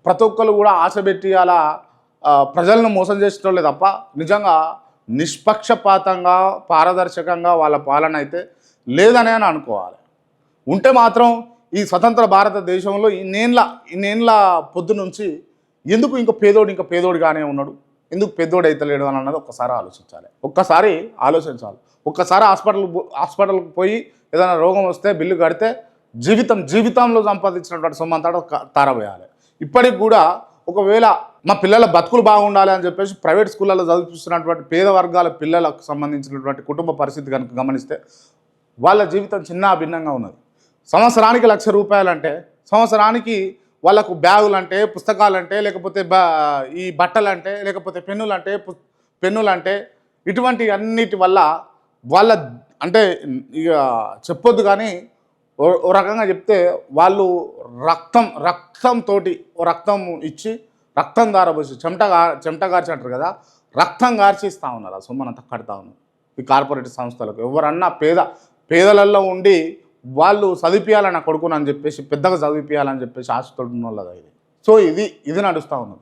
ప్రతి ఒక్కరు కూడా ఆశ పెట్టి అలా ప్రజలను మోసం చేసేటోళ్ళే తప్ప నిజంగా నిష్పక్షపాతంగా పారదర్శకంగా వాళ్ళ పాలన అయితే లేదనే అని అనుకోవాలి. ఉంటే మాత్రం ఈ స్వతంత్ర భారతదేశంలో ఇన్నేళ్ళ పొద్దు నుంచి ఎందుకు ఇంకా పేదోడిగానే ఉన్నాడు, ఎందుకు పెద్దోడు అవుతలేడు అని అన్నది ఒక్కసారి ఆలోచించాలి. ఆలోచించాలి. ఒక్కసారి హాస్పిటల్కి పోయి ఏదైనా రోగం వస్తే బిల్లు కడితే జీవితంలో సంపాదించినటువంటి సొమ్మంతా తారవేయాలి. ఇప్పటికి కూడా ఒకవేళ మా పిల్లల బతుకులు బాగుండాలి అని చెప్పేసి ప్రైవేట్ స్కూళ్ళలో చదివిస్తున్నటువంటి పేద వర్గాల పిల్లలకు సంబంధించినటువంటి కుటుంబ పరిస్థితి కనుక గమనిస్తే వాళ్ళ జీవితం చిన్న భిన్నంగా ఉన్నది. సంవత్సరానికి ₹1,00,000 అంటే సంవత్సరానికి వాళ్ళకు బ్యాగులంటే, పుస్తకాలంటే, లేకపోతే ఈ బట్టలంటే, లేకపోతే పెన్నులంటే ఇటువంటి అన్నిటి వల్ల వాళ్ళ అంటే ఇక చెప్పొద్దు కానీ ఓ రకంగా చెప్తే వాళ్ళు రక్తం ఇచ్చి రక్తం దారబోసి చెమట గార్చి అంటారు కదా, రక్తం గార్చి ఇస్తూ ఉన్నారు. ఆ సొమ్మనంతా కడతా ఉన్నారు ఈ కార్పొరేట్ సంస్థలకు. ఎవరన్నా పేదలలో ఉండి వాళ్ళు చదివిపియాలని కొడుకుని అని చెప్పేసి పెద్దగా చదివిపియాలని చెప్పేసి ఆశతో ఉన్న వాళ్ళది ఇది. సో ఇది నడుస్తూ ఉన్నది.